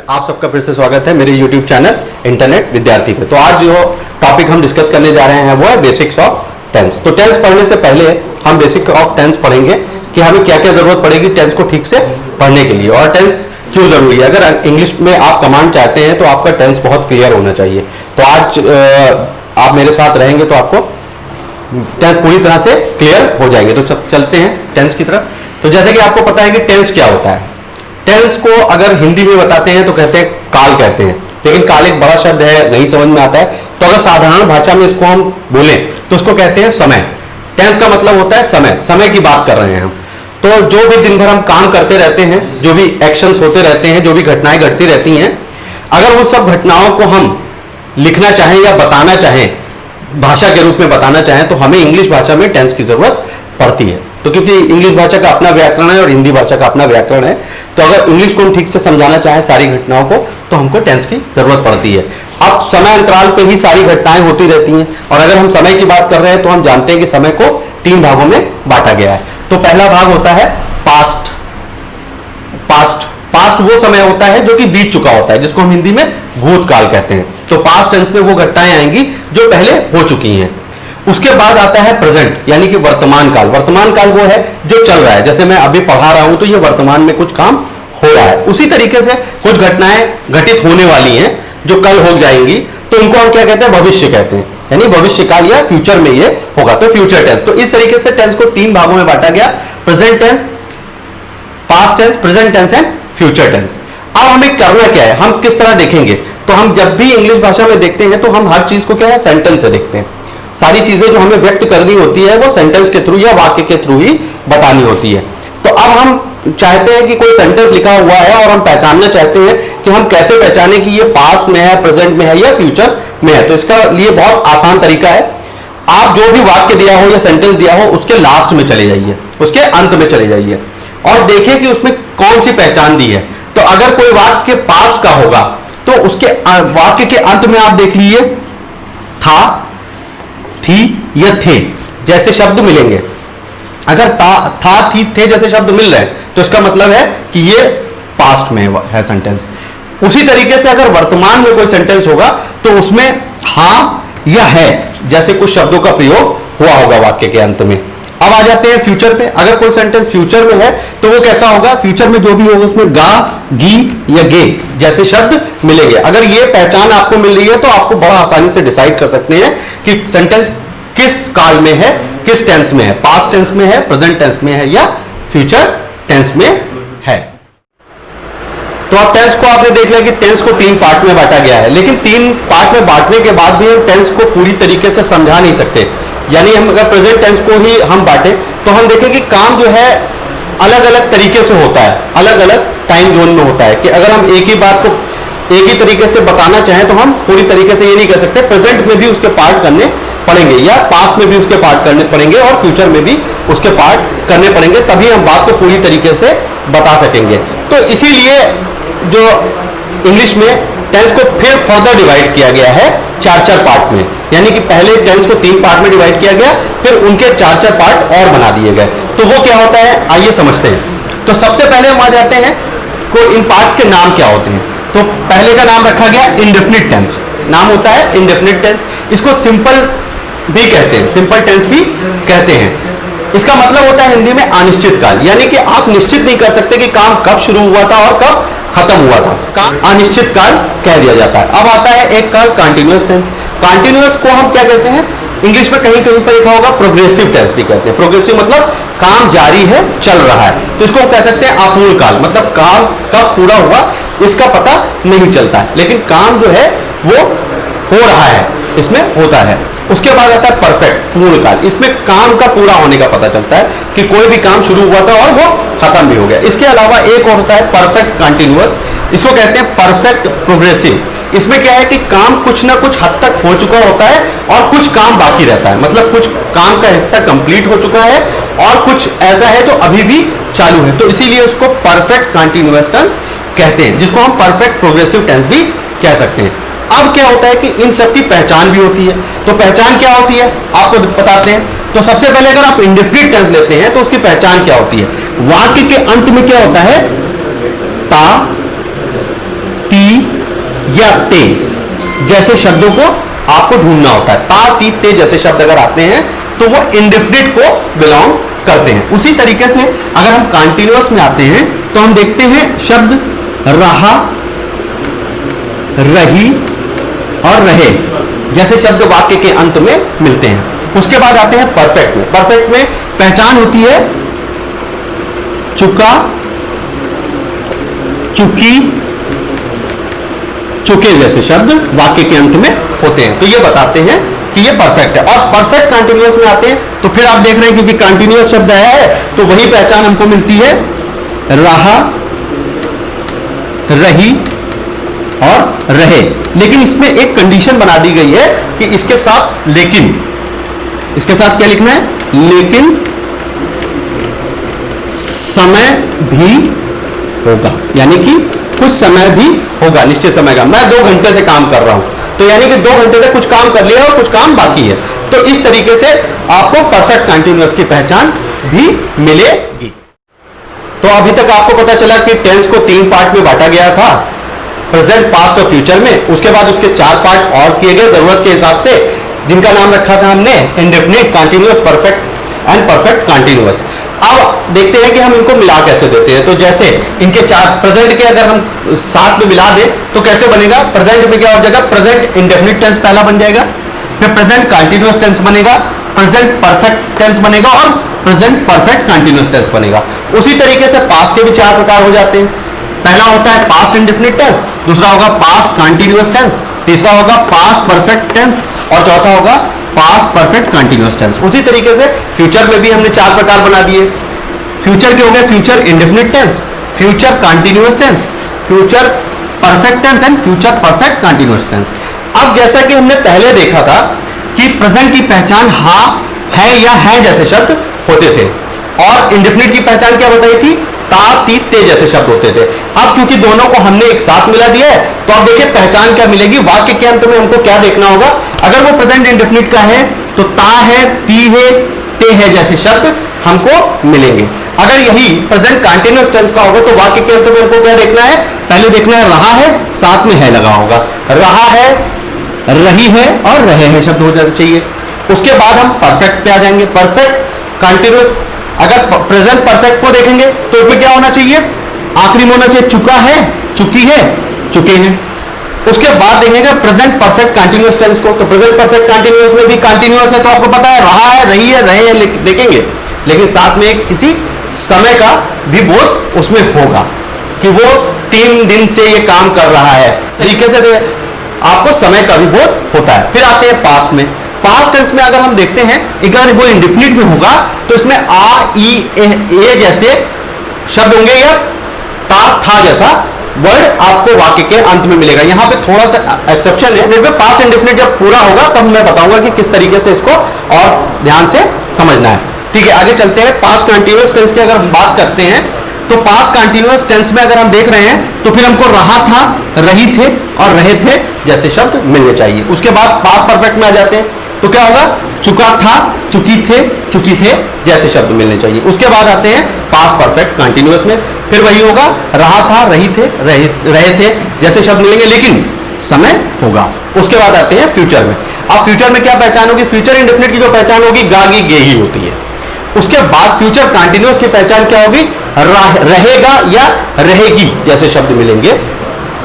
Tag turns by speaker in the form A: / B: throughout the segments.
A: आप सबका फिर से स्वागत है मेरे YouTube चैनल इंटरनेट विद्यार्थी पे। तो आज जो टॉपिक हम डिस्कस करने जा रहे हैं वो है बेसिक्स ऑफ टेंस। तो टेंस पढ़ने से पहले हम बेसिक ऑफ टेंस पढ़ेंगे कि हमें क्या क्या जरूरत पड़ेगी टेंस को ठीक से पढ़ने के लिए, और टेंस क्यों जरूरी है। अगर इंग्लिश में आप कमांड चाहते हैं तो आपका टेंस बहुत क्लियर होना चाहिए। तो आज आप मेरे साथ रहेंगे तो आपको टेंस पूरी तरह से क्लियर हो जाएंगे। तो चलते हैं टेंस की तरफ। तो जैसे कि आपको पता है कि टेंस क्या होता है। टेंस को अगर हिंदी में बताते हैं तो कहते हैं काल कहते हैं, लेकिन काल एक बड़ा शब्द है, नहीं समझ में आता है। तो अगर साधारण भाषा में इसको हम बोलें तो उसको कहते हैं समय। टेंस का मतलब होता है समय, समय की बात कर रहे हैं हम। तो जो भी दिन भर हम काम करते रहते हैं, जो भी एक्शंस होते रहते हैं, जो भी घटनाएं घटती रहती हैं, अगर उन सब घटनाओं को हम लिखना चाहें या बताना चाहें, भाषा के रूप में बताना चाहें, तो हमें इंग्लिश भाषा में टेंस की जरूरत पड़ती है। तो क्योंकि इंग्लिश भाषा का अपना व्याकरण है और हिंदी भाषा का अपना व्याकरण है, तो अगर इंग्लिश को हम ठीक से समझाना चाहें सारी घटनाओं को, तो हमको टेंस की जरूरत पड़ती है। अब समय अंतराल पे ही सारी घटनाएं होती रहती हैं, और अगर हम समय की बात कर रहे हैं तो हम जानते हैं कि समय को 3 भागों में बांटा गया है। तो पहला भाग होता है पास्ट। पास्ट वो समय होता है जो कि बीत चुका होता है, जिसको हम हिंदी में भूतकाल कहते हैं। तो पास्ट टेंस में वो घटनाएं आएंगी जो पहले हो चुकी हैं। उसके बाद आता है प्रेजेंट, यानी कि वर्तमान काल। वर्तमान काल वो है जो चल रहा है। जैसे मैं अभी पढ़ा रहा हूं तो ये वर्तमान में कुछ काम हो रहा है। उसी तरीके से कुछ घटनाएं घटित होने वाली हैं जो कल हो जाएंगी, तो इनको हम क्या कहते हैं, भविष्य कहते हैं, यानी भविष्य काल या फ्यूचर में ये होगा, तो फ्यूचर टेंस। तो इस तरीके से टेंस को 3 भागों में बांटा गया, present tense, past tense, present tense and future tense. अब हमें करना क्या है, हम किस तरह देखेंगे। तो हम जब भी इंग्लिश भाषा में देखते हैं तो हम हर चीज को क्या है, सेंटेंस से देखते हैं। सारी चीजें जो हमें व्यक्त करनी होती है वो सेंटेंस के थ्रू या वाक्य के थ्रू ही बतानी होती है। तो अब हम चाहते हैं कि कोई सेंटेंस लिखा हुआ है और हम पहचानना चाहते हैं कि हम कैसे पहचाने कि ये पास्ट में है, प्रेजेंट में है या फ्यूचर में है। तो इसका लिए बहुत आसान तरीका है। आप जो भी वाक्य दिया हो या सेंटेंस दिया हो उसके लास्ट में चले जाइए, उसके अंत में चले जाइए और देखिए कि उसमें कौन सी पहचान दी है। तो अगर कोई वाक्य पास्ट का होगा तो उसके वाक्य के अंत में आप देख लीजिए था, थी या थे जैसे शब्द मिलेंगे। अगर था, थी, थे जैसे शब्द मिल रहे हैं तो इसका मतलब है कि ये पास्ट में है सेंटेंस। उसी तरीके से अगर वर्तमान में कोई सेंटेंस होगा तो उसमें हाँ या है जैसे कुछ शब्दों का प्रयोग हुआ होगा वाक्य के अंत में। अब आ जाते हैं फ्यूचर पे। अगर कोई सेंटेंस फ्यूचर में है तो वो कैसा होगा, फ्यूचर में जो भी होगा उसमें गा, गी या गे जैसे शब्द मिलेंगे। अगर ये पहचान आपको मिल रही है तो आपको बड़ा आसानी से डिसाइड कर सकते हैं कि सेंटेंस किस काल में है, किस टेंस में है, पास्ट टेंस में है, प्रेजेंट टेंस में है या फ्यूचर टेंस में है। तो अब टेंस को आपने देख लिया कि टेंस को 3 पार्ट में बांटा गया है, लेकिन 3 पार्ट में बांटने के बाद भी हम टेंस को पूरी तरीके से समझा नहीं सकते। यानी हम अगर प्रेजेंट टेंस को ही हम बांटे तो हम देखें कि काम जो है अलग अलग तरीके से होता है, अलग अलग टाइम जोन में होता है। कि अगर हम एक ही बात को एक ही तरीके से बताना चाहें तो हम पूरी तरीके से ये नहीं कह सकते। प्रेजेंट में भी उसके पार्ट करने पड़ेंगे या पास्ट में भी उसके पार्ट करने पड़ेंगे और फ्यूचर में भी उसके पार्ट करने पड़ेंगे, तभी हम बात को पूरी तरीके से बता सकेंगे। तो इसीलिए जो इंग्लिश में टेंस को फिर फर्दर डिवाइड किया गया है 4-4 पार्ट में। यानी कि पहले टेंस को 3 पार्ट में डिवाइड किया गया, फिर उनके 4-4 पार्ट और बना दिए गए। तो वो क्या होता है आइए समझते हैं। तो सबसे पहले हम आ जाते हैं को इन पार्ट्स के नाम क्या होते हैं। तो पहले का नाम रखा गया इंडेफिनिट टेंस, नाम होता है इंडेफिनिट टेंस। इसको सिंपल भी कहते हैं, सिंपल टेंस भी कहते हैं। इसका मतलब होता है हिंदी में अनिश्चित काल, यानी कि आप निश्चित नहीं कर सकते कि काम कब शुरू हुआ था और कब खत्म हुआ था, काम अनिश्चित काल कह दिया जाता है। अब आता है एक काल कंटीन्यूअस टेंस। कंटीन्यूअस को हम क्या कहते हैं, इंग्लिश में कहीं कहीं पर लिखा होगा प्रोग्रेसिव टेंस भी कहते हैं। प्रोग्रेसिव मतलब काम जारी है, चल रहा है। तो इसको हम कह सकते हैं अपूर्ण काल, मतलब काम कब पूरा हुआ इसका पता नहीं चलता है, लेकिन काम जो है वो हो रहा है, इसमें होता है। उसके बाद आता है परफेक्ट, पूर्ण काल। इसमें काम का पूरा होने का पता चलता है कि कोई भी काम शुरू हुआ था और वो खत्म भी हो गया। इसके अलावा एक और होता है परफेक्ट कंटिन्यूअस, इसको कहते हैं परफेक्ट प्रोग्रेसिव। इसमें क्या है कि काम कुछ ना कुछ हद तक हो चुका होता है और कुछ काम बाकी रहता है, मतलब कुछ काम का हिस्सा कंप्लीट हो चुका है और कुछ ऐसा है जो अभी भी चालू है। तो इसीलिए उसको परफेक्ट कंटिन्यूअस टेंस कहते हैं, जिसको हम परफेक्ट प्रोग्रेसिव टेंस भी कह सकते हैं। अब क्या होता है कि इन सब की पहचान भी होती है। तो पहचान क्या होती है आपको बताते हैं। तो सबसे पहले अगर आप इंडेफिनिट टेंस लेते हैं तो उसकी पहचान क्या होती है, वाक्य के अंत में क्या होता है, ता, ती या ते जैसे शब्दों को आपको ढूंढना होता है। ता ती ते जैसे शब्द अगर आते हैं तो वो इंडेफिनिट को बिलोंग करते हैं। उसी तरीके से अगर हम कंटीन्यूअस में आते हैं तो हम देखते हैं शब्द रहा, रही और रहे जैसे शब्द वाक्य के अंत में मिलते हैं। उसके बाद आते हैं परफेक्ट में। परफेक्ट में पहचान होती है चुका, चुकी, चुके जैसे शब्द वाक्य के अंत में होते हैं, तो ये बताते हैं कि ये परफेक्ट है। और परफेक्ट कंटीन्यूअस में आते हैं तो फिर आप देख रहे हैं क्योंकि कंटीन्यूअस शब्द आया है तो वही पहचान हमको मिलती है रहा, रही और रहे। लेकिन इसमें एक कंडीशन बना दी गई है कि इसके साथ लेकिन, इसके साथ क्या लिखना है, लेकिन समय भी होगा, यानी कि कुछ समय भी होगा, निश्चित समय का। मैं 2 घंटे से काम कर रहा हूं तो यानी कि 2 घंटे से कुछ काम कर लिया और कुछ काम बाकी है। तो इस तरीके से आपको परफेक्ट कंटीन्यूअस की पहचान भी मिलेगी। तो अभी तक आपको पता चला कि टेंस को 3 पार्ट में बांटा गया था, प्रेजेंट, पास्ट और फ्यूचर में। उसके बाद उसके 4 पार्ट और किए गए जरूरत के हिसाब से, जिनका नाम रखा था हमने indefinite, continuous, perfect and perfect continuous. अब देखते हैं कि हम इनको मिला कैसे देते हैं। तो जैसे इनके 4 प्रेजेंट के अगर हम साथ में मिला दें तो कैसे बनेगा, प्रेजेंट में क्या हो जाएगा, प्रेजेंट इंडेफिनिट टेंस पहला बन जाएगा, फिर प्रेजेंट कंटीन्यूअस टेंस बनेगा, प्रेजेंट परफेक्ट टेंस बनेगा और प्रेजेंट परफेक्ट कंटीन्यूअस टेंस बनेगा। उसी तरीके से पास्ट के भी 4 प्रकार हो जाते हैं। पहला होता है पास्ट इंडेफिनिट टेंस, दूसरा होगा पास्ट कंटीन्यूअस टेंस, तीसरा होगा पास्ट परफेक्ट टेंस और चौथा होगा पास्ट परफेक्ट कंटीन्यूअस टेंस। उसी तरीके से फ्यूचर में भी हमने 4 प्रकार बना दिए। फ्यूचर के हो गए future indefinite tense, future continuous tense, future perfect tense and future perfect continuous tense. अब जैसा कि हमने पहले देखा था कि प्रेजेंट की पहचान हा, है या है जैसे शब्द होते थे और इंडेफिनिट की पहचान क्या बताई थी, ता ती ते जैसे शब्द होते थे। अब क्योंकि दोनों को हमने एक साथ मिला दिया है तो अब देखिए पहचान क्या मिलेगी। वाक्य के अंत में हमको क्या देखना होगा, अगर वो प्रेजेंट इंडेफिनिट का है तो ता है, ती है, ते है जैसे शब्द हमको मिलेंगे। अगर यही प्रेजेंट कंटीन्यूअस टेंस का होगा तो वाक्य के अंत में हमको क्या देखना है, पहले देखना है रहा है, साथ में है लगा होगा, रहा है, रही है और रहे हैं शब्द हो जाना चाहिए। उसके बाद हम परफेक्ट पे आ जाएंगे। परफेक्ट कंटीन्यूअस, अगर प्रेजेंट परफेक्ट को देखेंगे तो उसमें क्या होना चाहिए, आखिरी में होना चाहिए चुका है, चुकी है, चुके हैं। उसके बाद देखेंगे प्रेजेंट परफेक्ट कंटीन्यूअस टेंस को, तो प्रेजेंट परफेक्ट कंटीन्यूअस में भी कंटीन्यूअस है तो आपको पता है रहा है, रही है, रहे हैं देखेंगे, लेकिन साथ में किसी समय का भी बोध उसमें होगा कि वो 3 दिन से ये काम कर रहा है, तरीके से आपको समय का भी बोध होता है। फिर आते हैं पास्ट में। पास्ट टेंस में अगर हम देखते हैं अगर वो इंडेफिनिट में होगा तो इसमें आ, ई, ए जैसे शब्द होंगे या ता, था जैसा वर्ड आपको वाक्य के अंत में मिलेगा। यहां पे थोड़ा सा एक्सेप्शन है, पास्ट इंडेफिनिट जब पूरा होगा तब मैं बताऊंगा कि किस तरीके से इसको और ध्यान से समझना है। ठीक है, आगे चलते हैं। पास्ट कंटीन्यूअस टेंस की अगर हम बात करते हैं तो पास्ट कंटीन्यूअस टेंस में अगर हम देख रहे हैं तो फिर हमको रहा था, रही थे और रहे थे जैसे शब्द मिलने चाहिए। उसके बाद पास्ट परफेक्ट में आ जाते हैं तो क्या होगा, चुका था, चुकी थे, चुकी थे जैसे शब्द मिलने चाहिए। उसके बाद आते हैं पास्ट परफेक्ट कंटीन्यूअस में, फिर वही होगा रहा था, रही थे, रहे थे जैसे शब्द मिलेंगे लेकिन समय होगा। उसके बाद आते हैं फ्यूचर में। अब फ्यूचर में क्या पहचान होगी, फ्यूचर इंडेफिनिट की जो पहचान होगी गागी गेही होती है। उसके बाद फ्यूचर कंटीन्यूअस की पहचान क्या होगी, रहेगा या रहेगी जैसे शब्द मिलेंगे।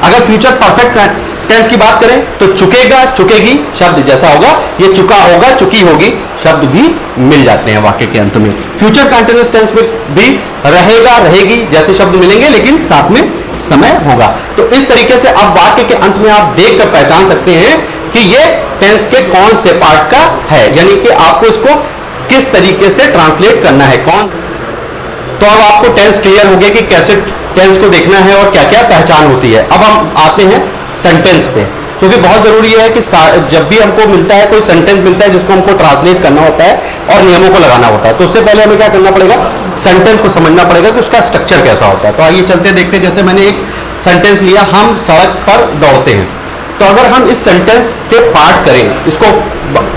A: अगर फ्यूचर परफेक्ट टेंस की बात करें तो चुकेगा, चुकेगी शब्द जैसा होगा, ये चुका होगा, चुकी होगी शब्द भी मिल जाते हैं वाक्य के अंत में। फ्यूचर कंटीन्यूअस टेंस में भी रहेगा, रहेगी जैसे शब्द मिलेंगे लेकिन साथ में समय होगा। तो इस तरीके से अब वाक्य के अंत में आप देखकर पहचान सकते हैं कि ये टेंस के कौन से पार्ट का है, यानी कि आपको इसको किस तरीके से ट्रांसलेट करना है कौन। तो अब आपको टेंस क्लियर हो गया कि कैसे टेंस को देखना है और क्या क्या पहचान होती है। अब हम आते हैं सेंटेंस पे, क्योंकि बहुत जरूरी है कि जब भी हमको मिलता है कोई सेंटेंस मिलता है जिसको हमको ट्रांसलेट करना होता है और नियमों को लगाना होता है, तो उससे पहले हमें क्या करना पड़ेगा, सेंटेंस को समझना पड़ेगा कि उसका स्ट्रक्चर कैसा होता है। तो आइए चलते देखते, जैसे मैंने एक सेंटेंस लिया, हम सड़क पर दौड़ते हैं। तो अगर हम इस सेंटेंस के पार्ट करें, इसको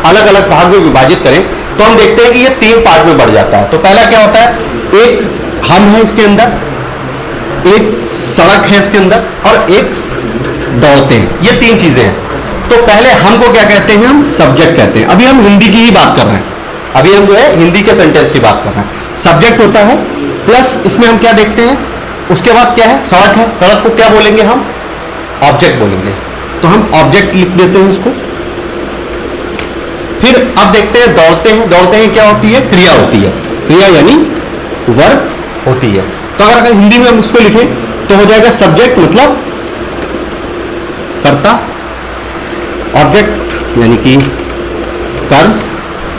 A: अलग अलग भाग में विभाजित करें तो हम देखते हैं कि ये 3 पार्ट में बढ़ जाता है। तो पहला क्या होता है, एक हम है इसके अंदर, एक सड़क है इसके अंदर और एक दौड़ते हैं, ये तीन चीजें हैं। तो पहले हमको क्या कहते हैं, हम सब्जेक्ट कहते हैं। अभी हम हिंदी की ही बात कर रहे हैं, अभी हम जो है हिंदी के सेंटेंस की बात कर रहे हैं। सब्जेक्ट होता है प्लस इसमें हम क्या देखते हैं, उसके बाद क्या है, सड़क है, सड़क को क्या बोलेंगे हम, ऑब्जेक्ट बोलेंगे। तो हम ऑब्जेक्ट लिख देते हैं उसको। फिर अब देखते हैं दौड़ते हैं, दौड़ते हैं क्या होती है, क्रिया होती है, क्रिया यानी वर्ब होती है। तो अगर हिंदी में हम उसको लिखें तो हो जाएगा सब्जेक्ट मतलब कर्ता, ऑब्जेक्ट यानी कि कर्म,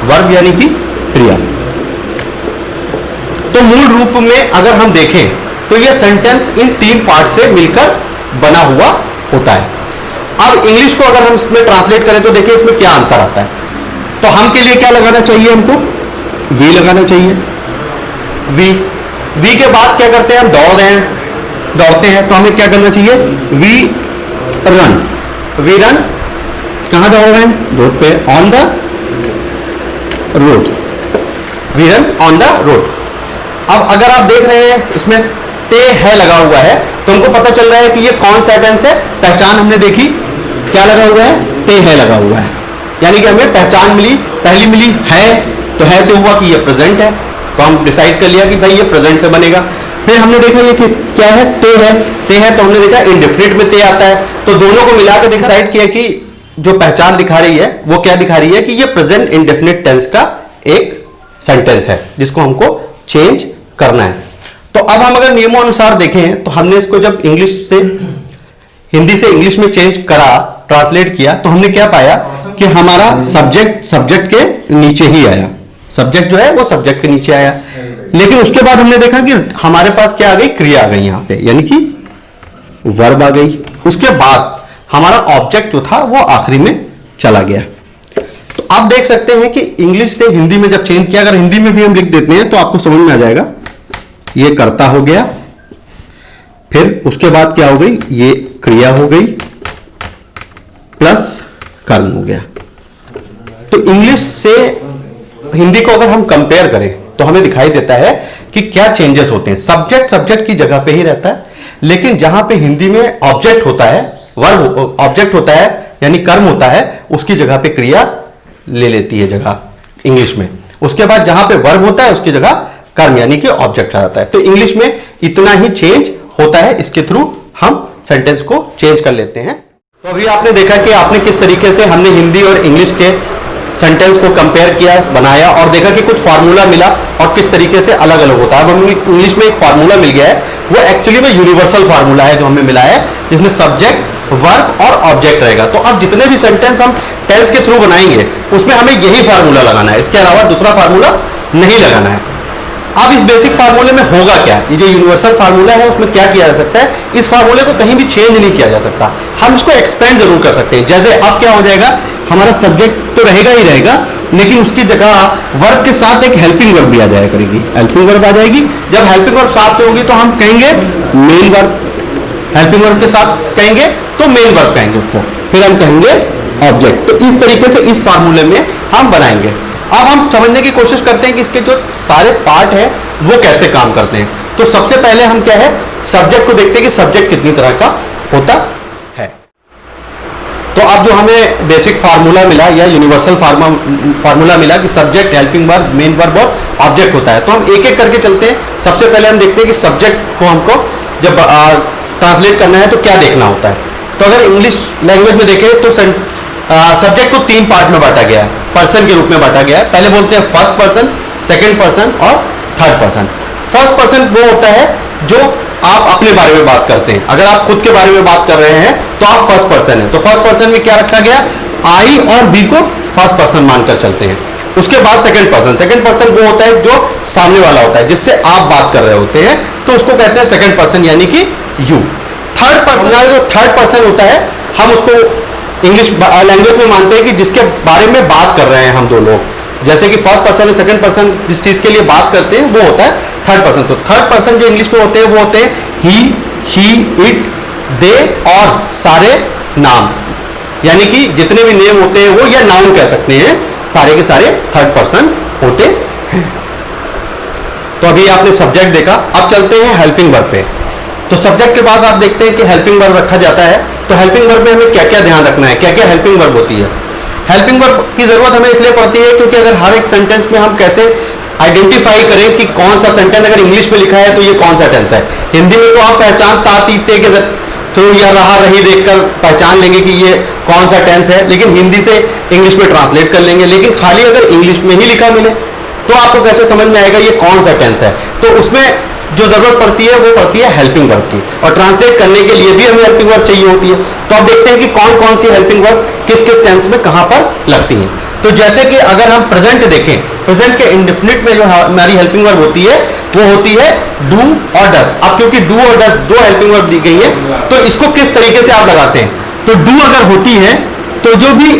A: वर्ब यानी कि क्रिया। तो मूल रूप में अगर हम देखें तो यह सेंटेंस इन तीन पार्ट से मिलकर बना हुआ होता है। अब इंग्लिश को अगर हम इसमें ट्रांसलेट करें तो देखिए इसमें क्या अंतर आता है। तो हम के लिए क्या लगाना चाहिए, हमको वी लगाना चाहिए। वी के बाद क्या करते हैं, हम दौड़ रहे हैं, दौड़ते हैं, तो हमें क्या करना चाहिए, वी रन। वी रन, कहां दौड़ रहे हैं, रोड पे, on the road. We run on the road. अब अगर आप देख रहे हैं इसमें ते है लगा हुआ है, तो हमको पता चल रहा है कि ये कौन सा टेंस है। पहचान हमने देखी, क्या लगा हुआ है, ते है लगा हुआ है, यानी कि हमें पहचान मिली, पहली मिली है, तो है से हुआ कि ये प्रेजेंट है, तो हम डिसाइड कर लिया कि भाई ये प्रेजेंट से बनेगा। फिर हमने देखा ये कि क्या है, ते है, ते है, तो हमने देखा इंडेफिनिट में ते आता है, तो दोनों को मिलाकर डिसाइड किया कि जो पहचान दिखा रही है वो क्या दिखा रही है कि ये प्रेजेंट इंडेफिनिट टेंस का एक सेंटेंस है जिसको हमको चेंज करना है। तो अब हम अगर नियमों अनुसार देखें तो हमने इसको जब इंग्लिश से हिंदी से इंग्लिश में चेंज करा, ट्रांसलेट किया, तो हमने क्या पाया कि हमारा सब्जेक्ट के नीचे ही आया, सब्जेक्ट जो है वो सब्जेक्ट के नीचे आया। लेकिन उसके बाद हमने देखा कि हमारे पास क्या आ गई, क्रिया आ गई यहां पे, यानी कि वर्ब आ गई। उसके बाद हमारा ऑब्जेक्ट जो था वो आखिरी में चला गया। तो आप देख सकते हैं कि इंग्लिश से हिंदी में जब चेंज किया, अगर हिंदी में भी हम लिख देते हैं तो आपको समझ में आ जाएगा। ये कर्ता हो गया, फिर उसके बाद क्या हो गई, ये क्रिया हो गई प्लस कर्म हो गया। तो इंग्लिश से हिंदी को अगर हम कंपेयर करें तो हमें दिखाई देता है कि क्या चेंजेस होते हैं। सब्जेक्ट की जगह पे ही रहता है, लेकिन जहां पे हिंदी में ऑब्जेक्ट होता है, वर्ब ऑब्जेक्ट होता है यानी कर्म होता है, उसकी जगह पे क्रिया ले लेती है जगह इंग्लिश में। उसके बाद जहां पे वर्ब होता है उसकी जगह कर्म यानी कि ऑब्जेक्ट आ जाता है। तो इंग्लिश में इतना ही चेंज होता है, इसके थ्रू हम सेंटेंस को चेंज कर लेते हैं। तो अभी आपने देखा कि आपने किस तरीके से हमने हिंदी और इंग्लिश के सेंटेंस को कंपेयर किया, बनाया और देखा कि कुछ फार्मूला मिला और किस तरीके से अलग अलग होता है। अब हमें इंग्लिश में एक फार्मूला मिल गया है, वो एक्चुअली में यूनिवर्सल फार्मूला है जो हमें मिला है, जिसमें सब्जेक्ट, वर्ब और ऑब्जेक्ट रहेगा। तो अब जितने भी सेंटेंस हम टेंस के थ्रू बनाएंगे उसमें हमें यही फार्मूला लगाना है, इसके अलावा दूसरा फार्मूला नहीं लगाना है। अब इस बेसिक फार्मूले में होगा क्या, ये जो यूनिवर्सल फार्मूला है उसमें क्या किया जा सकता है, इस फार्मूले को कहीं भी चेंज नहीं किया जा सकता, हम इसको एक्सपेंड जरूर कर सकते हैं। जैसे अब क्या हो जाएगा, हमारा सब्जेक्ट तो रहेगा ही रहेगा, लेकिन उसकी जगह वर्ब के साथ एक हेल्पिंग वर्ब भी आ जाया करेगी, हेल्पिंग वर्ब आ जाएगी। जब हेल्पिंग वर्ब साथ में होगी तो हम कहेंगे मेन वर्ब, हेल्पिंग वर्ब के साथ कहेंगे तो मेन वर्ब कहेंगे उसको, फिर हम कहेंगे ऑब्जेक्ट। तो इस तरीके से इस फार्मूले में हम बनाएंगे। अब हम समझने की कोशिश करते हैं कि इसके जो सारे पार्ट हैं वो कैसे काम करते हैं। तो सबसे पहले हम क्या है, सब्जेक्ट को देखते हैं कि सब्जेक्ट कितनी तरह का होता है। तो अब जो हमें बेसिक फार्मूला मिला या यूनिवर्सल फार्मूला मिला कि subject, helping verb, main verb और ऑब्जेक्ट होता है, तो हम एक एक करके चलते हैं। सबसे पहले हम देखते हैं कि सब्जेक्ट को हमको जब ट्रांसलेट करना है तो क्या देखना होता है। तो अगर इंग्लिश लैंग्वेज में देखें तो सब्जेक्ट को तीन पार्ट में बांटा गया है, पर्सन के रूप में बांटा गया है। पहले बोलते हैं फर्स्ट पर्सन, सेकंड पर्सन और थर्ड पर्सन। फर्स्ट पर्सन वो होता है जो आप अपने बारे में बात करते हैं, अगर आप खुद के बारे में बात कर रहे हैं तो आप फर्स्ट पर्सन है। तो फर्स्ट पर्सन में क्या रखा गया, आई और वी को फर्स्ट पर्सन मानकर चलते हैं। उसके बाद सेकंड पर्सन वो होता है जो सामने वाला होता है, जिससे आप बात कर रहे होते हैं, तो उसको कहते हैं सेकंड पर्सन यानी कि यू। थर्ड पर्सन होता है, हम उसको इंग्लिश लैंग्वेज में मानते हैं कि जिसके बारे में बात कर रहे हैं हम दो लोग, जैसे कि फर्स्ट पर्सन और सेकंड पर्सन जिस चीज के लिए बात करते हैं वो होता है थर्ड पर्सन। तो थर्ड पर्सन जो इंग्लिश में होते हैं वो होते हैं ही, शी, इट, दे और सारे नाम, यानी कि जितने भी नेम होते हैं वो या नाउन कह सकते हैं, सारे के सारे थर्ड पर्सन होते हैं। तो अभी आपने सब्जेक्ट देखा, अब चलते हैं हेल्पिंग वर्ब पे। तो सब्जेक्ट के बाद आप देखते हैं कि हेल्पिंग वर्ब रखा जाता है तो हेल्पिंग वर्ब में हमें क्या क्या ध्यान रखना है, क्या क्या हेल्पिंग वर्ब होती है। हेल्पिंग वर्ब की जरूरत हमें इसलिए पड़ती है क्योंकि अगर हर एक सेंटेंस में हम कैसे आइडेंटिफाई करें कि कौन सा सेंटेंस अगर इंग्लिश में लिखा है तो ये कौन सा टेंस है। हिंदी में तो आप पहचान ता ती ते के तो या रहा रही देखकर पहचान लेंगे कि ये कौन सा टेंस है, लेकिन हिंदी से इंग्लिश में ट्रांसलेट कर लेंगे। लेकिन खाली अगर इंग्लिश में ही लिखा मिले तो आपको कैसे समझ में आएगा ये कौन सा टेंस है। तो उसमें जो जरूरत पड़ती है वो पड़ती है हेल्पिंग वर्ब की, और ट्रांसलेट करने के लिए भी हमें हेल्पिंग वर्ब चाहिए होती है। तो आप देखते हैं कि कौन कौन सी हेल्पिंग वर्ब किस किस टेंस में कहां पर लगती हैं। तो जैसे कि अगर हम प्रेजेंट देखें, प्रेजेंट के इंडेफिनिट में जो हमारी हेल्पिंग वर्ब होती है वो होती है डू और डस। अब क्योंकि डू और डस दो हेल्पिंग वर्ब दी गई है तो इसको किस तरीके से आप लगाते हैं। तो डू अगर होती है तो जो भी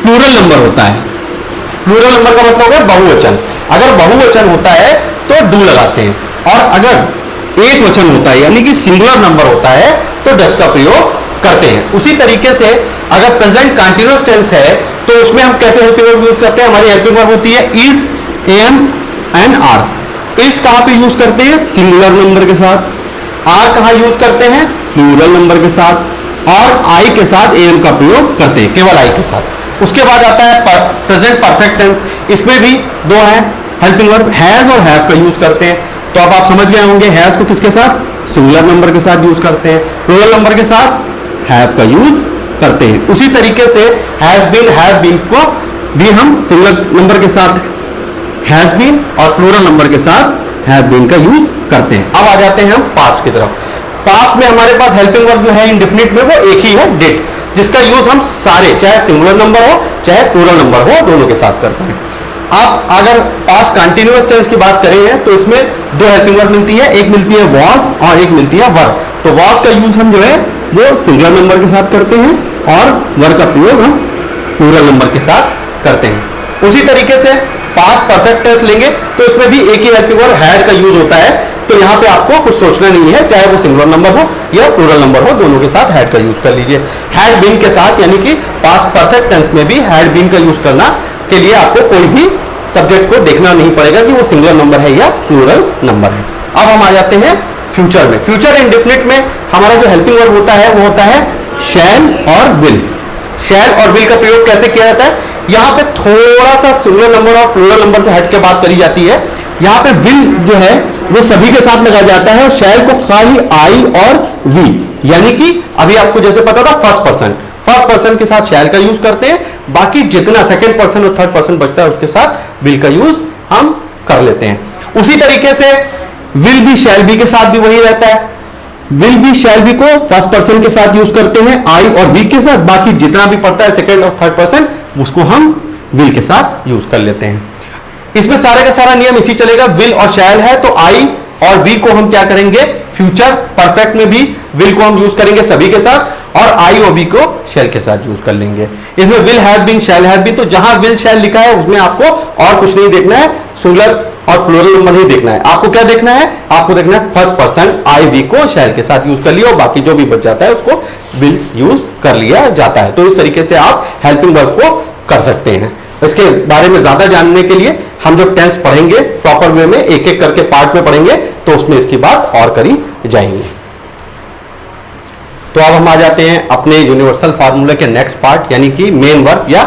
A: प्लूरल नंबर होता है, प्लूरल नंबर का मतलब है बहुवचन, अगर बहुवचन होता है तो डू लगाते हैं, और अगर एक वचन होता है यानी कि सिंगुलर नंबर होता है तो डस का प्रयोग करते हैं। उसी तरीके से अगर प्रेजेंट कंटीन्यूअस टेंस है तो उसमें हम कैसे हेल्पिंग वर्ब यूज करते हैं। हमारी हेल्पिंग वर्ब होती है is, am and are. Is कहां पे यूज करते हैं, सिंगुलर नंबर के साथ। आर कहां यूज करते हैं, प्लूरल नंबर के साथ। और आई के साथ एम का प्रयोग करते हैं, केवल आई के साथ। उसके बाद आता है प्रेजेंट परफेक्ट टेंस, इसमें भी दो है हेल्पिंग वर्ब, हैज और हैव का यूज करते हैं। तो अब आप समझ गए होंगे हैज को किसके साथ, सिंगुलर नंबर के साथ यूज करते हैं, प्लूरल नंबर के साथ हैव का यूज करते हैं। उसी तरीके से हैज बीन, हैव बीन को भी हम सिंगुलर नंबर के साथ हैज बीन और प्लूरल नंबर के साथ हैव बीन का यूज करते हैं। अब आ जाते हैं हम पास्ट की तरफ। पास्ट में हमारे पास हेल्पिंग वर्ब जो है इंडेफिनिट में वो एक ही है, डिड, जिसका यूज हम सारे चाहे सिंगुलर नंबर हो चाहे प्लूरल नंबर हो दोनों के साथ करते हैं। आप अगर पास्ट कंटीन्यूअस टेंस की बात करें तो इसमें दो हेल्पिंग वर्ब मिलती है, एक मिलती है वॉज और एक मिलती है वर। तो वॉज का यूज हम जो है वो सिंगुलर नंबर के साथ करते हैं और वर का प्रयोग हम प्लूरल नंबर के साथ करते हैं। उसी तरीके से पास्ट परफेक्ट टेंस लेंगे तो इसमें भी एक ही हेल्पिंग वर्ब हैड का यूज होता है। तो यहाँ पे आपको कुछ सोचना नहीं है, चाहे वो सिंगुलर नंबर हो या प्लूरल नंबर हो, दोनों के साथ हैड का यूज कर लीजिए। हैड बीन के साथ यानी कि पास्ट परफेक्ट टेंस में भी हैड बीन का यूज करना के लिए आपको कोई भी सब्जेक्ट को देखना नहीं पड़ेगा कि वो सिंगुलर नंबर है या प्लूरल नंबर है। अब हम आ जाते हैं फ्यूचर में। फ्यूचर इंडेफिनिट में हमारा जो हेल्पिंग वर्ब होता है वो होता है शैल और विल। शैल और विल का प्रयोग कैसे किया जाता है, यहाँ पे थोड़ा सा सिंगुलर नंबर और प्लूरल नंबर से हट के बात करी जाती है। यहाँ पे विल जो है वो सभी के साथ लगाया जाता है और शैल को खाली आई और वी, यानी कि अभी आपको जैसे पता था फर्स्ट पर्सन के साथ शैल का यूज करते हैं, बाकी जितना सेकंड पर्सन और थर्ड पर्सन बचता है उसके साथ विल का यूज हम कर लेते हैं। उसी तरीके से विल बी शैल बी के साथ भी वही रहता है, विल बी शैल बी को फर्स्ट पर्सन के साथ यूज करते हैं आई और वी के साथ, बाकी जितना भी पड़ता है सेकंड और थर्ड पर्सन उसको हम विल के साथ यूज कर लेते हैं। इसमें सारे का सारा नियम इसी चलेगा, विल और शैल है तो आई और वी को हम क्या करेंगे, फ्यूचर परफेक्ट में भी विल को हम यूज करेंगे सभी के साथ और आई और वी को शैल के साथ यूज कर लेंगे। इसमें will have been shall have been, तो जहां विल शैल लिखा है उसमें आपको और कुछ नहीं देखना है, सिंगुलर और प्लूरल नंबर ही देखना है। आपको क्या देखना है, आपको देखना है फर्स्ट पर्सन आई वी को शैल के साथ यूज कर लिया और बाकी जो भी बच जाता है उसको विल यूज कर लिया जाता है। तो इस तरीके से आप हेल्पिंग वर्ब को कर सकते हैं। इसके बारे में ज्यादा जानने के लिए हम जब टेंस पढ़ेंगे प्रॉपर वे में एक एक करके पार्ट में पढ़ेंगे तो उसमें इसकी बात और करी जाएंगी। तो अब हम आ जाते हैं अपने यूनिवर्सल फार्मूला के नेक्स्ट पार्ट यानी कि मेन वर्ब या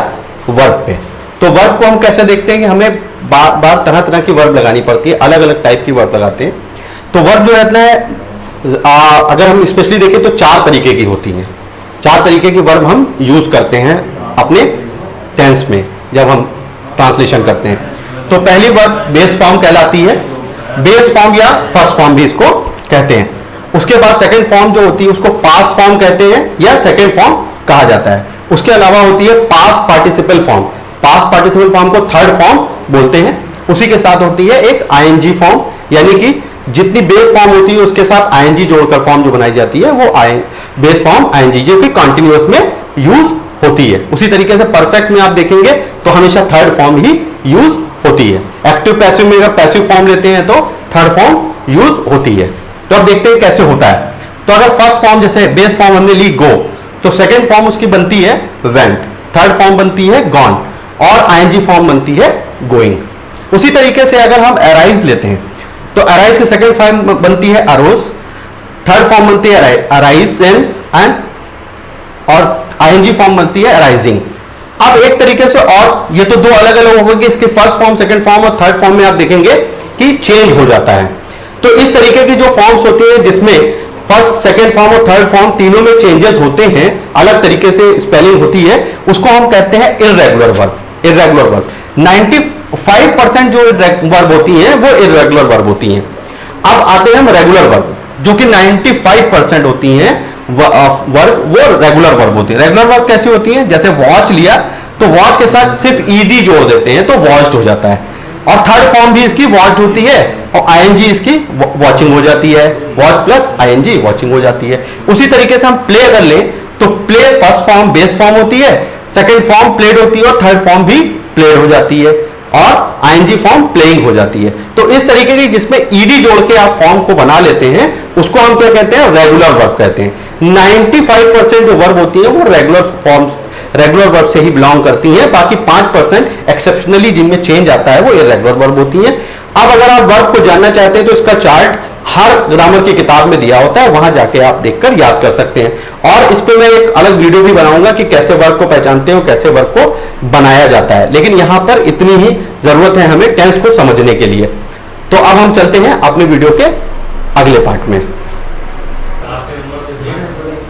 A: वर्ब पे। तो वर्ब को हम कैसे देखते हैं कि हमें बार बार तरह तरह की वर्ब लगानी पड़ती है, अलग अलग टाइप की वर्ब लगाते हैं। तो वर्ब जो रहता है अगर हम स्पेशली देखें तो चार तरीके की होती हैं। चार तरीके की वर्ब हम यूज करते हैं अपने टेंस में जब हम ट्रांसलेशन करते हैं। तो पहली वर्ब बेस फॉर्म कहलाती है, बेस फॉर्म या फर्स्ट फॉर्म भी इसको कहते हैं। उसके बाद सेकंड फॉर्म जो होती है उसको पास्ट फॉर्म कहते हैं या सेकंड फॉर्म कहा जाता है। उसके अलावा होती है past participle form, past participle form को थर्ड फॉर्म बोलते हैं। उसी के साथ होती है एक आईएनजी फॉर्म, यानी कि जितनी बेस फॉर्म होती है उसके साथ आईएनजी जोड़कर फॉर्म जो बनाई जाती है वो बेस फॉर्म आईएनजी जो कि कंटिन्यूअस में यूज होती है। उसी तरीके से परफेक्ट में आप देखेंगे तो हमेशा थर्ड फॉर्म ही यूज होती है। एक्टिव पैसिव में अगर पैसिव फॉर्म लेते हैं तो थर्ड फॉर्म यूज होती है। तो अब देखते हैं कैसे होता है। तो अगर फर्स्ट फॉर्म जैसे बेस फॉर्म हमने ली गो, तो सेकंड फॉर्म उसकी बनती है वेंट, थर्ड फॉर्म बनती है गॉन और आईएनजी फॉर्म बनती है गोइंग। उसी तरीके से अगर हम अराइज लेते हैं तो अराइज की सेकंड फॉर्म बनती है अरोज, थर्ड फॉर्म बनती है अराइज एंड एंड और आईएनजी फॉर्म बनती है अराइजिंग। अब एक तरीके से, और ये तो दो अलग अलग होंगे, इसके फर्स्ट फॉर्म, सेकंड फॉर्म और थर्ड फॉर्म में आप देखेंगे कि चेंज हो जाता है। तो इस तरीके की जो फॉर्म्स होती है जिसमें फर्स्ट, सेकंड फॉर्म और थर्ड फॉर्म तीनों में चेंजेस होते हैं, अलग तरीके से स्पेलिंग होती है, उसको हम कहते हैं इर्रेगुलर वर्ब। इर्रेगुलर वर्ब 95% जो वर्ब होती हैं वो इर्रेगुलर वर्ब होती हैं। अब आते हैं हम रेगुलर वर्ब, जो कि 95% होती हैं वर्ब, वो रेगुलर वर्ब होती है। रेगुलर वर्ब कैसी होती है? जैसे वॉच लिया तो वॉच के साथ सिर्फ ईडी जोड़ देते हैं तो वॉच्ड हो जाता है, और थर्ड फॉर्म भी इसकी वॉच्ड होती है, और आईएनजी इसकी वॉचिंग हो जाती है, वॉच प्लस आईएनजी वॉचिंग हो जाती है। उसी तरीके से हम प्ले अगर लें तो play first form base form होती है, सेकंड फॉर्म प्लेड होती है, और थर्ड फॉर्म भी प्लेड हो जाती है, और आईएनजी फॉर्म प्लेइंग हो जाती है। तो इस तरीके की जिसमें ईडी जोड़ के आप फॉर्म को बना लेते हैं उसको हम क्या कहते हैं? रेगुलर वर्ब कहते हैं। 95% जो वर्ब होती है वो रेगुलर फॉर्म, रेगुलर वर्ब से ही बिलोंग करती हैं। बाकी 5% एक्सेप्शनली जिनमें चेंज आता है वो इर्रेगुलर वर्ब होती हैं। अब अगर आप वर्ब को जानना चाहते हैं तो इसका चार्ट हर ग्रामर की किताब में दिया होता है, वहां जाके आप देखकर याद कर सकते हैं। और इस पे मैं एक अलग वीडियो भी बनाऊंगा कि कैसे वर्ब को पहचानते हो, कैसे वर्ब को बनाया जाता है। लेकिन यहां पर इतनी ही जरूरत है हमें टेंस को समझने के लिए। तो अब हम चलते हैं अपने वीडियो के अगले पार्ट में।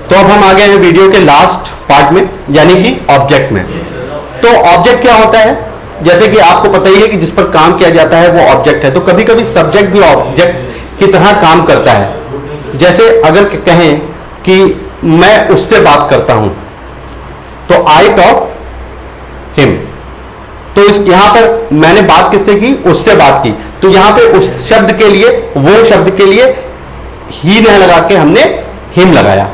A: तो अब हम आ गए हैं वीडियो के लास्ट पार्ट में, यानी कि ऑब्जेक्ट में। तो ऑब्जेक्ट क्या होता है? जैसे कि आपको पता ही है कि जिस पर काम किया जाता है वो ऑब्जेक्ट है। तो कभी कभी सब्जेक्ट भी ऑब्जेक्ट की तरह काम करता है। जैसे अगर कहें कि मैं उससे बात करता हूं तो आई टॉक हिम, तो इस यहां पर मैंने बात किससे की? उससे बात की। तो यहां पे उस शब्द के लिए, वो शब्द के लिए ही नहीं लगा के हमने हिम लगाया,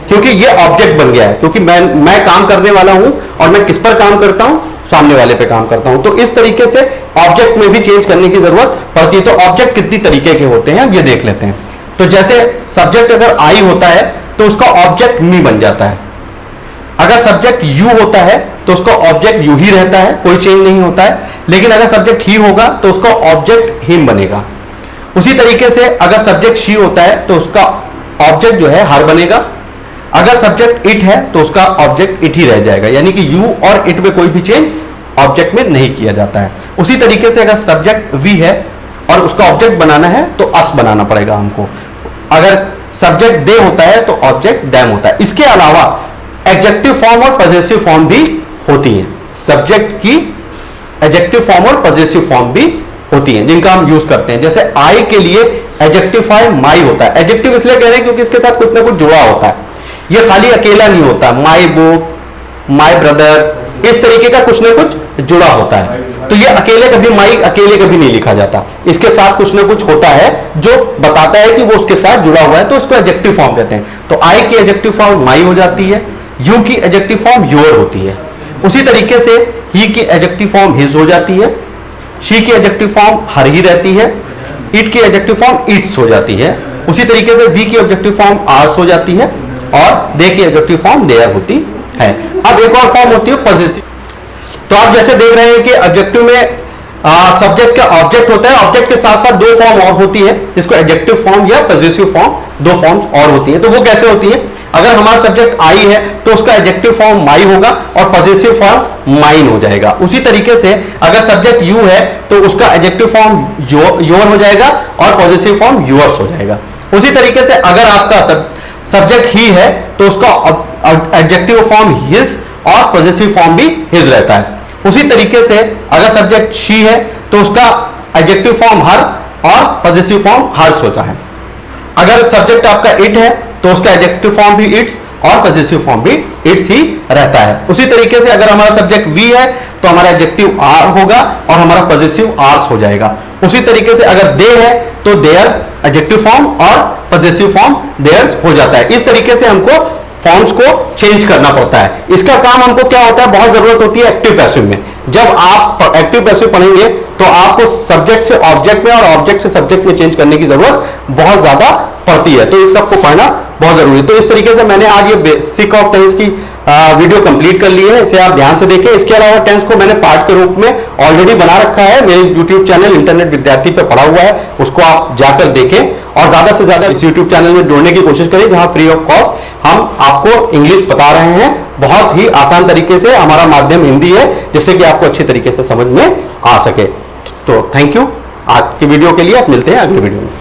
A: क्योंकि ये ऑब्जेक्ट बन गया है। क्योंकि मैं काम करने वाला हूं और मैं किस पर काम करता हूं? सामने वाले पे काम करता हूं। तो इस तरीके से ऑब्जेक्ट में भी चेंज करने की जरूरत पड़ती है। तो ऑब्जेक्ट कितनी तरीके के होते हैं अब ये देख लेते हैं। तो जैसे सब्जेक्ट अगर आई होता है तो उसका ऑब्जेक्ट मी बन जाता है। अगर सब्जेक्ट यू होता है तो उसका ऑब्जेक्ट यू ही रहता है, कोई चेंज नहीं होता है। लेकिन अगर सब्जेक्ट ही होगा तो उसका ऑब्जेक्ट हिम बनेगा। उसी तरीके से अगर सब्जेक्ट शी होता है तो उसका ऑब्जेक्ट जो है हर बनेगा। अगर सब्जेक्ट इट है तो उसका ऑब्जेक्ट इट ही रह जाएगा, यानी कि यू और इट में कोई भी चेंज ऑब्जेक्ट में नहीं किया जाता है। उसी तरीके से अगर सब्जेक्ट वी है और उसका ऑब्जेक्ट बनाना है तो अस बनाना पड़ेगा हमको। अगर सब्जेक्ट दे होता है तो ऑब्जेक्ट दैम होता है। इसके अलावा एडजेक्टिव फॉर्म और पॉजेसिव फॉर्म भी होती हैं। सब्जेक्ट की एडजेक्टिव फॉर्म और पॉजेसिव फॉर्म भी होती हैं जिनका हम यूज करते हैं। जैसे आई के लिए एडजेक्टिव फॉर्म माई होता है। एडजेक्टिव इसलिए कह रहे हैं क्योंकि इसके साथ कुछ ना कुछ जुड़ा होता है, ये खाली अकेला नहीं होता। माई बुक, माई ब्रदर, इस तरीके का कुछ ना कुछ जुड़ा होता है। तो ये अकेले कभी, माई अकेले कभी नहीं लिखा जाता, इसके साथ कुछ ना कुछ होता है जो बताता है कि वो उसके साथ जुड़ा हुआ है, तो उसको एडजेक्टिव फॉर्म कहते हैं। तो आई की एडजेक्टिव फॉर्म माई हो जाती है, यू की एडजेक्टिव फॉर्म योर होती है। उसी तरीके से ही की एडजेक्टिव फॉर्म हिज हो जाती है, शी की एडजेक्टिव फॉर्म हर ही रहती है, इट की एडजेक्टिव फॉर्म इट्स हो जाती है। उसी तरीके से वी की एडजेक्टिव फॉर्म आर्स हो जाती है, और दे की एडजेक्टिव फॉर्म देयर होती है। अब एक और फॉर्म होती है पॉजेसिव। तो आप जैसे देख रहे हैं कि एडजेक्टिव में सब्जेक्ट का ऑब्जेक्ट होता है, ऑब्जेक्ट के साथ साथ दो फॉर्म और होती है, जिसको एडजेक्टिव फॉर्म या पॉजेसिव फॉर्म, दो फॉर्म्स और होती है। तो वो कैसे होती है? अगर हमारा सब्जेक्ट आई है तो उसका एडजेक्टिव फॉर्म माई होगा और पॉजेसिव फॉर्म माइन हो जाएगा। उसी तरीके से अगर सब्जेक्ट यू है तो उसका एडजेक्टिव फॉर्म योर हो जाएगा और पॉजेसिव फॉर्म योर्स हो जाएगा। उसी तरीके से अगर आपका सब्जेक्ट ही है तो उसका एडजेक्टिव फॉर्म हिज और पॉजेसिव फॉर्म भी हिज रहता है। उसी तरीके से अगर सब्जेक्ट शी है तो उसका एडजेक्टिव फॉर्म हर और पॉजेसिव फॉर्म हर्स होता है। अगर सब्जेक्ट आपका इट है तो उसका एडजेक्टिव फॉर्म भी इट्स और पॉजेसिव फॉर्म भी इट्स ही रहता है। उसी तरीके से अगर हमारा सब्जेक्ट वी है तो हमारा एडजेक्टिव आर होगा और हमारा पॉजेसिव आर्स हो जाएगा। उसी तरीके से अगर दे है तो देयर एडजेक्टिव फॉर्म और पॉजेसिव फॉर्म देयर्स हो जाता है। इस तरीके से हमको फॉर्म्स को चेंज करना पड़ता है। इसका काम हमको क्या होता है? बहुत जरूरत होती है एक्टिव पैसिव में। जब आप एक्टिव पैसिव पढ़ेंगे तो आपको सब्जेक्ट से ऑब्जेक्ट में और ऑब्जेक्ट से सब्जेक्ट में चेंज करने की जरूरत बहुत ज्यादा पड़ती है, तो इस सबको पढ़ना बहुत जरूरी है। तो इस तरीके से मैंने आज ये बेसिक ऑफ टेंस की वीडियो कंप्लीट कर ली है, इसे आप ध्यान से देखें। इसके अलावा टेंस को मैंने पार्ट के रूप में ऑलरेडी बना रखा है, मेरे यूट्यूब चैनल इंटरनेट विद्यार्थी पे पड़ा हुआ है, उसको आप जाकर देखें और ज्यादा से ज्यादा इस यूट्यूब चैनल में जुड़ने की कोशिश करें, जहां फ्री ऑफ कॉस्ट हम आपको इंग्लिश बता रहे हैं बहुत ही आसान तरीके से। हमारा माध्यम हिंदी है, जिससे कि आपको अच्छी तरीके से समझ में आ सके। तो थैंक यू आज की वीडियो के लिए, आप मिलते हैं अगली वीडियो में।